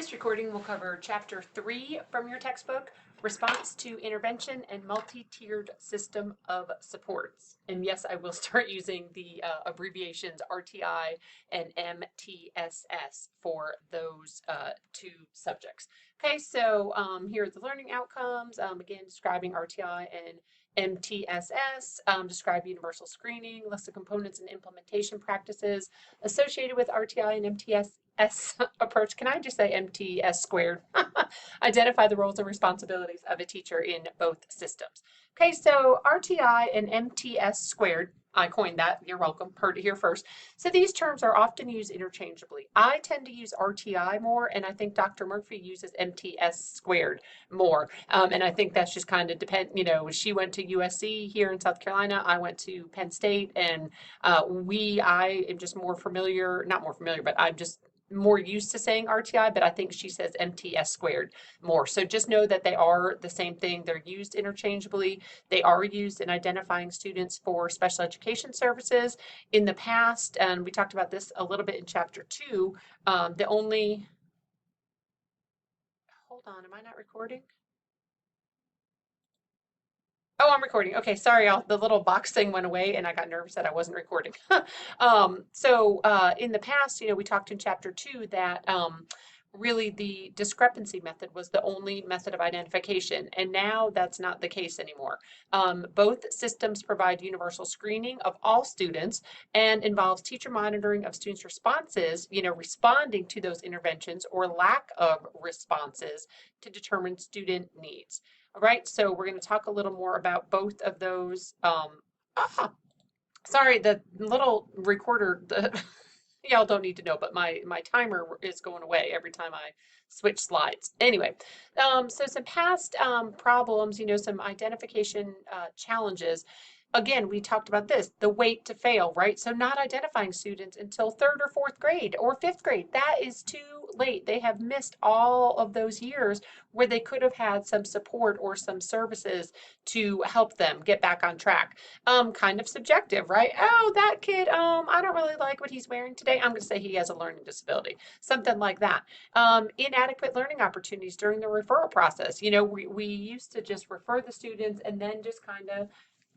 This recording will cover Chapter 3 from your textbook, Response to Intervention and Multi-Tiered System of Supports. And yes, I will start using the abbreviations RTI and MTSS for those two subjects. Okay, so here are the learning outcomes. Again, describing RTI and MTSS, describe universal screening, list of components and implementation practices associated with RTI and MTSS approach. Can I just say MTS squared? Identify the roles and responsibilities of a teacher in both systems. Okay, so RTI and MTS squared, I coined that, you're welcome, heard it here first. So these terms are often used interchangeably. I tend to use RTI more, and I think Dr. Murphy uses MTS squared more. And I think that's just kind of she went to USC here in South Carolina, I went to Penn State, and I am just more familiar, not more familiar, but I'm just more used to saying RTI, but I think she says MTS squared more. So just know that they are the same thing. They're used interchangeably. They are used in identifying students for special education services. In the past, and we talked about this a little bit in chapter 2, hold on, am I not recording? Oh, I'm recording. Okay, sorry, the little box thing went away and I got nervous that I wasn't recording. In the past, we talked in chapter 2 that really the discrepancy method was the only method of identification, and now that's not the case anymore. Both systems provide universal screening of all students and involves teacher monitoring of students' responses, responding to those interventions or lack of responses to determine student needs. All right, so we're going to talk a little more about both of those. Sorry, the little recorder, y'all don't need to know, but my timer is going away every time I switch slides. Anyway, so some past problems, some identification challenges. Again, we talked about this, the wait to fail, right? So not identifying students until 3rd or 4th grade or 5th grade. That is too late. They have missed all of those years where they could have had some support or some services to help them get back on track. Kind of subjective, right? Oh, that kid, I don't really like what he's wearing today. I'm going to say he has a learning disability, something like that. Inadequate learning opportunities during the referral process. We used to just refer the students and then just kind of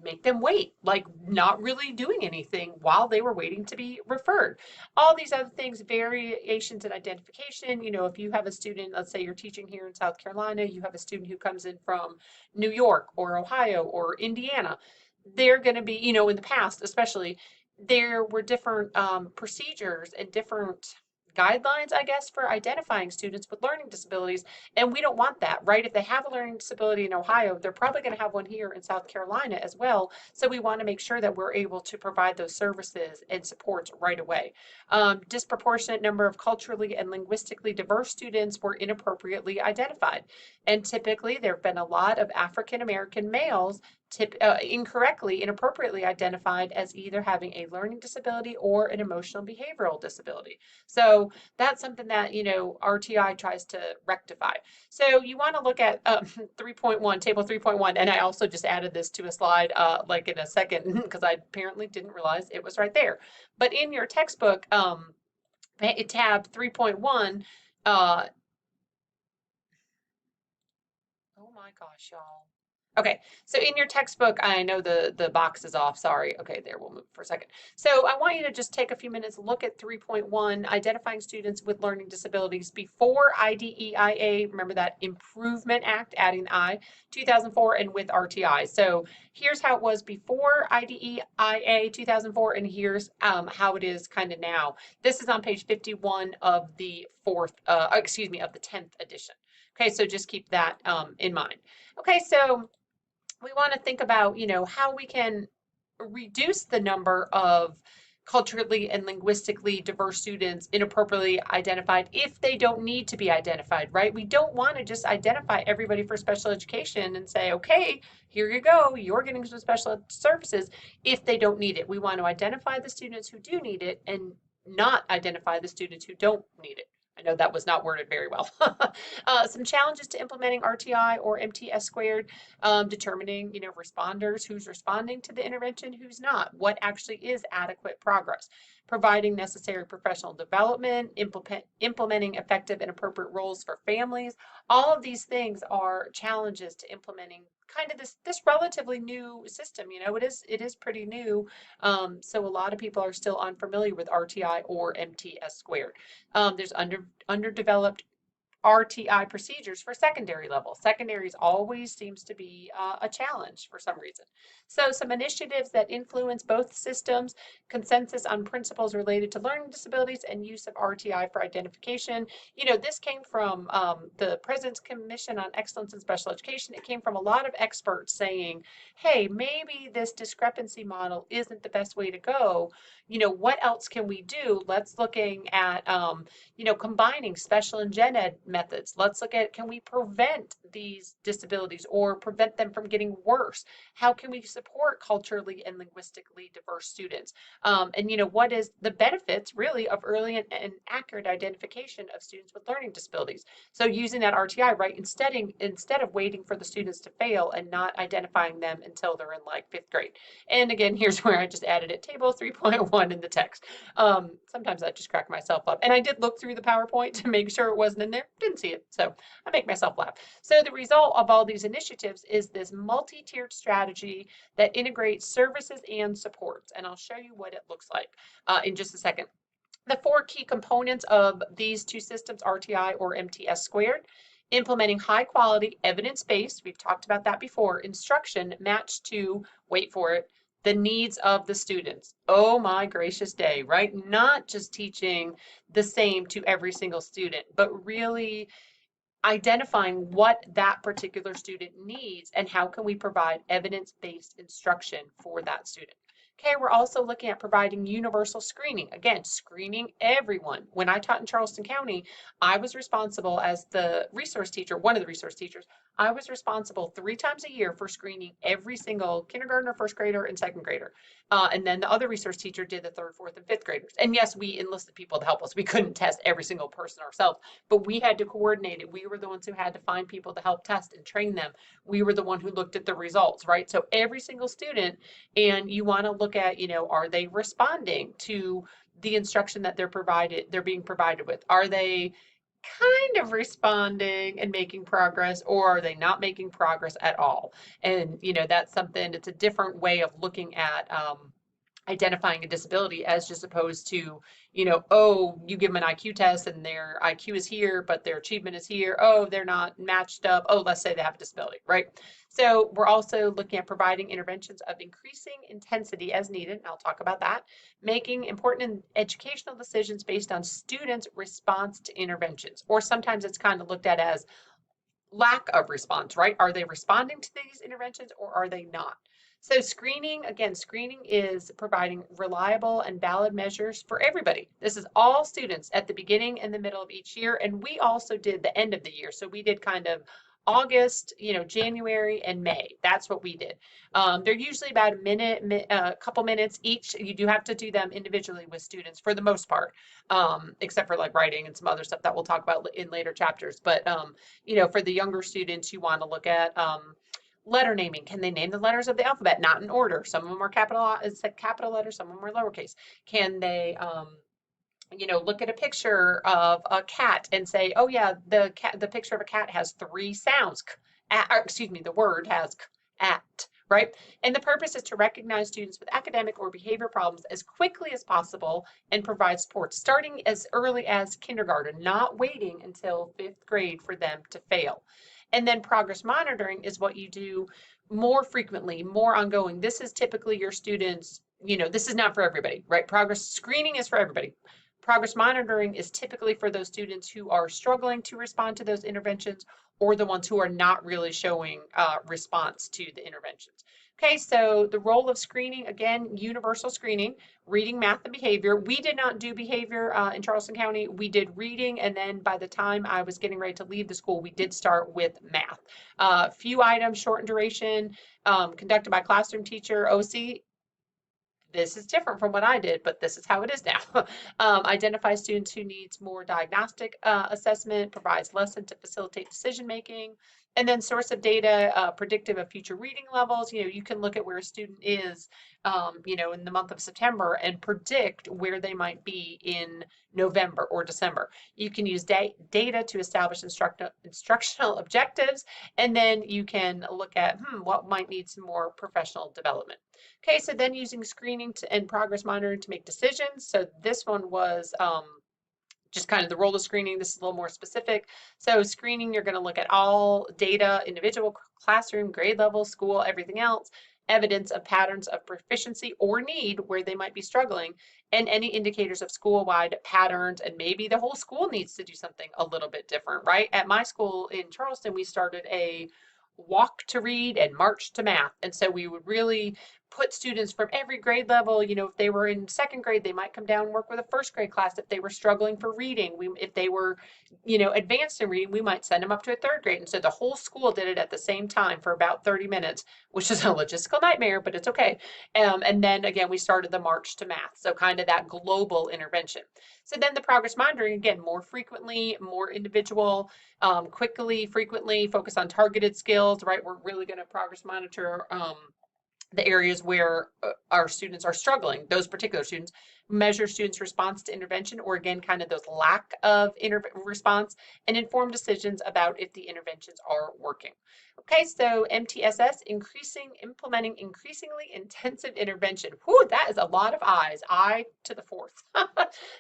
make them wait, like not really doing anything while they were waiting to be referred. All these other things, variations in identification. If you have a student, let's say you're teaching here in South Carolina, you have a student who comes in from New York or Ohio or Indiana, they're going to be, in the past especially, there were different procedures and different guidelines, I guess, for identifying students with learning disabilities. And we don't want that, right? If they have a learning disability in Ohio, they're probably going to have one here in South Carolina as well. So we want to make sure that we're able to provide those services and supports right away. Disproportionate number of culturally and linguistically diverse students were inappropriately identified. And typically there have been a lot of African American males inappropriately identified as either having a learning disability or an emotional behavioral disability. So that's something that, RTI tries to rectify. So you want to look at 3.1, table 3.1, and I also just added this to a slide like in a second because I apparently didn't realize it was right there. But in your textbook, tab 3.1, oh my gosh, y'all. Okay, so in your textbook, I know the box is off, sorry. Okay, there, we'll move for a second. So I want you to just take a few minutes, look at 3.1, identifying students with learning disabilities before IDEIA, remember that Improvement Act, adding the I, 2004, and with RTI. So here's how it was before IDEIA 2004, and here's how it is kind of now. This is on page 51 of the of the 10th edition. Okay, so just keep that in mind. Okay, so we want to think about, how we can reduce the number of culturally and linguistically diverse students inappropriately identified if they don't need to be identified, right? We don't want to just identify everybody for special education and say, okay, here you go, you're getting some special services if they don't need it. We want to identify the students who do need it and not identify the students who don't need it. I know that was not worded very well. Some challenges to implementing RTI or MTS squared, determining, responders, who's responding to the intervention, who's not, what actually is adequate progress, providing necessary professional development, implementing effective and appropriate roles for families. All of these things are challenges to implementing kind of this relatively new system. It is pretty new. So a lot of people are still unfamiliar with RTI or MTS squared. There's underdeveloped RTI procedures for secondary level. Secondaries always seems to be a challenge for some reason. So some initiatives that influence both systems, consensus on principles related to learning disabilities and use of RTI for identification. This came from the President's Commission on Excellence in Special Education. It came from a lot of experts saying, hey, maybe this discrepancy model isn't the best way to go. What else can we do? Let's looking at combining special and gen ed methods. Let's look at, can we prevent these disabilities or prevent them from getting worse? How can we support culturally and linguistically diverse students? And what is the benefits really of early and accurate identification of students with learning disabilities? So using that RTI, right, instead of waiting for the students to fail and not identifying them until they're in like fifth grade. And again, here's where I just added it, table 3.1 in the text. Sometimes I just crack myself up. And I did look through the PowerPoint to make sure it wasn't in there. Didn't see it. So I make myself laugh. So the result of all these initiatives is this multi-tiered strategy that integrates services and supports. And I'll show you what it looks like in just a second. The four key components of these two systems, RTI or MTS squared: implementing high quality, evidence-based, we've talked about that before, instruction matched to, wait for it, the needs of the students. Oh my gracious day, right? Not just teaching the same to every single student, but really identifying what that particular student needs and how can we provide evidence-based instruction for that student. Okay, we're also looking at providing universal screening. Again, screening everyone. When I taught in Charleston County, I was responsible as the resource teacher, one of the resource teachers, I was responsible 3 times a year for screening every single kindergartner, first grader, and second grader. And then the other resource teacher did the third, fourth, and fifth graders. And yes, we enlisted people to help us. We couldn't test every single person ourselves, but we had to coordinate it. We were the ones who had to find people to help test and train them. We were the one who looked at the results, right? So every single student, and you want to look at, are they responding to the instruction that they're being provided with? Are they kind of responding and making progress, or are they not making progress at all? And that's something, it's a different way of looking at identifying a disability, as just opposed to, oh, you give them an IQ test and their IQ is here, but their achievement is here. Oh, they're not matched up. Oh, let's say they have a disability, right? So we're also looking at providing interventions of increasing intensity as needed. And I'll talk about that. Making important educational decisions based on students' response to interventions, or sometimes it's kind of looked at as lack of response, right? Are they responding to these interventions or are they not? So screening, again, screening is providing reliable and valid measures for everybody. This is all students at the beginning and the middle of each year. And we also did the end of the year. So we did kind of August, January and May. That's what we did. They're usually about a couple minutes each. You do have to do them individually with students for the most part, except for like writing and some other stuff that we'll talk about in later chapters. But, for the younger students, you want to look at letter naming. Can they name the letters of the alphabet? Not in order. Some of them are capital letters, some of them are lowercase. Can they, look at a picture of a cat and say, oh yeah, the picture of a cat has 3 sounds. The word has at, right? And the purpose is to recognize students with academic or behavior problems as quickly as possible and provide support starting as early as kindergarten, not waiting until 5th grade for them to fail. And then progress monitoring is what you do more frequently, more ongoing. This is typically your students, this is not for everybody, right? Progress screening is for everybody. Progress monitoring is typically for those students who are struggling to respond to those interventions or the ones who are not really showing response to the interventions. Okay, so the role of screening, again, universal screening, reading, math, and behavior. We did not do behavior in Charleston County. We did reading, and then by the time I was getting ready to leave the school, we did start with math. Few items, short in duration, conducted by classroom teacher, OC, this is different from what I did, but this is how it is now. Identify students who needs more diagnostic assessment, provides lesson to facilitate decision making, and then source of data predictive of future reading levels. You can look at where a student is, in the month of September and predict where they might be in November or December. You can use data to establish instructional objectives, and then you can look at what might need some more professional development. Okay, so then using screening and progress monitoring to make decisions. So this one was just kind of the role of screening. This is a little more specific. So screening, you're going to look at all data, individual classroom, grade level, school, everything else, evidence of patterns of proficiency or need where they might be struggling, and any indicators of school-wide patterns, and maybe the whole school needs to do something a little bit different, right? At my school in Charleston, we started a walk to read and march to math. And so we would really put students from every grade level, if they were in second grade, they might come down and work with a first grade class. If they were struggling for reading, if they were, advanced in reading, we might send them up to a third grade. And so the whole school did it at the same time for about 30 minutes, which is a logistical nightmare, but it's okay. And then again, we started the march to math. So kind of that global intervention. So then the progress monitoring, again, more frequently, more individual, quickly, frequently, focus on targeted skills, right? We're really going to progress monitor the areas where our students are struggling, those particular students, measure students' response to intervention, or again, kind of those lack of response, and inform decisions about if the interventions are working. Okay, so MTSS, implementing increasingly intensive intervention. Whew, that is a lot of I's, I to the fourth.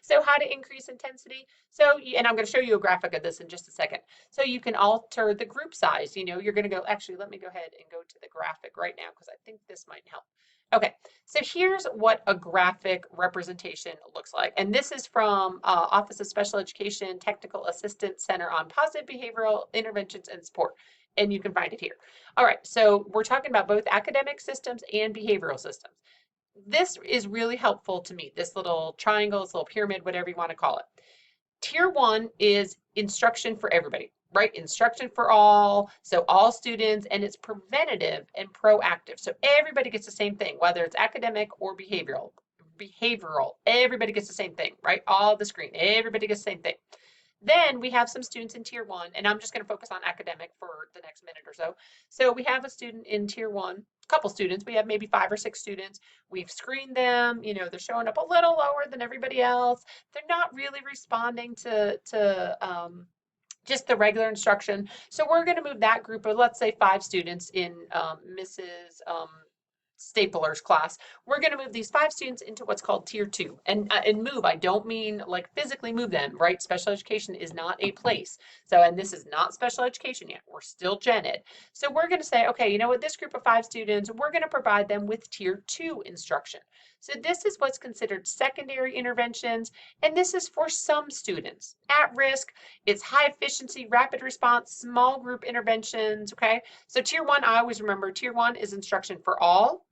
So how to increase intensity? So, and I'm going to show you a graphic of this in just a second. So you can alter the group size. You're going to go, actually, let me go ahead and go to the graphic right now because I think this might help. Okay, so here's what a graphic representation looks like. And this is from Office of Special Education Technical Assistance Center on Positive Behavioral Interventions and Support. And you can find it here. All right, so we're talking about both academic systems and behavioral systems. This is really helpful to me, this little triangle, this little pyramid, whatever you want to call it. Tier 1 is instruction for everybody, right? Instruction for all, so all students, and it's preventative and proactive. So everybody gets the same thing, whether it's academic or behavioral. Everybody gets the same thing, right? All the screen, everybody gets the same thing. Then we have some students in Tier 1, and I'm just going to focus on academic for the next minute or so. So we have a student in Tier 1, a couple students. We have maybe 5 or 6 students. We've screened them. They're showing up a little lower than everybody else. They're not really responding to just the regular instruction. So we're going to move that group of, let's say, 5 students in Mrs. Stapler's class. We're going to move these 5 students into what's called Tier 2. And move, I don't mean like physically move them, right? Special education is not a place. So, and this is not special education yet. We're still gen ed. So we're going to say, okay, you know what, this group of 5 students, we're going to provide them with Tier 2 instruction. So this is what's considered secondary interventions, and this is for some students at risk. It's high efficiency, rapid response, small group interventions, okay? So Tier 1, I always remember, Tier 1 is instruction for all.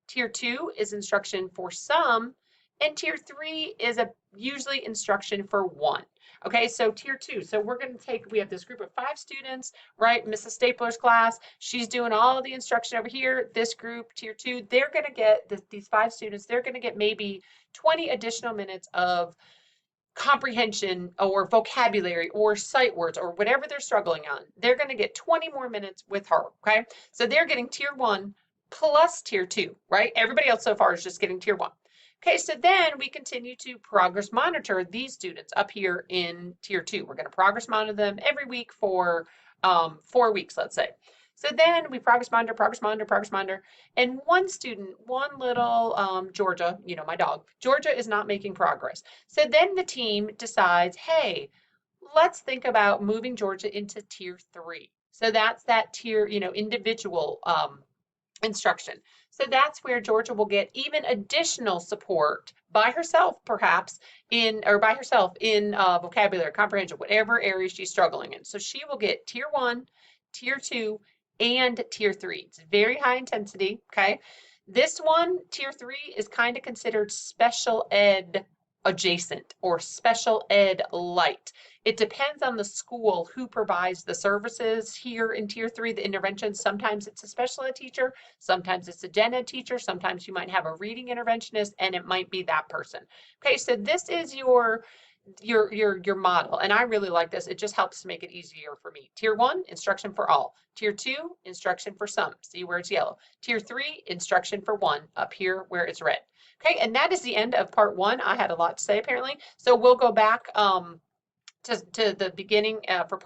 Tier 2 is instruction for some, and Tier 3 is usually instruction for one. Okay, so Tier 2. So we're going to we have this group of 5 students, right? Mrs. Stapler's class, she's doing all the instruction over here. This group, Tier 2, they're going to get, these 5 students, they're going to get maybe 20 additional minutes of comprehension or vocabulary or sight words or whatever they're struggling on. They're going to get 20 more minutes with her, okay? So they're getting Tier 1 plus Tier 2, right? Everybody else so far is just getting Tier 1. Okay, so then we continue to progress monitor these students up here in Tier 2. We're going to progress monitor them every week for 4 weeks, let's say. So then we progress monitor, and one student, one little Georgia, my dog, Georgia is not making progress. So then the team decides, hey, let's think about moving Georgia into Tier 3. So that's that tier, individual instruction. So that's where Georgia will get even additional support by herself, perhaps, in vocabulary, comprehension, whatever area she's struggling in. So she will get Tier 1, Tier 2, and Tier 3. It's very high intensity, okay? This one, Tier 3, is kind of considered special ed adjacent or special ed light. It depends on the school who provides the services here in tier three, the interventions. Sometimes it's a special ed teacher, sometimes it's a gen ed teacher, sometimes you might have a reading interventionist, and it might be that person. Okay, so this is your model, and I really like this. It just helps to make it easier for me. Tier one, instruction for all. Tier two, instruction for some. See where it's yellow. Tier three, instruction for one, up here where it's red. Okay, and that is the end of part one. I had a lot to say apparently, so we'll go back to the beginning for part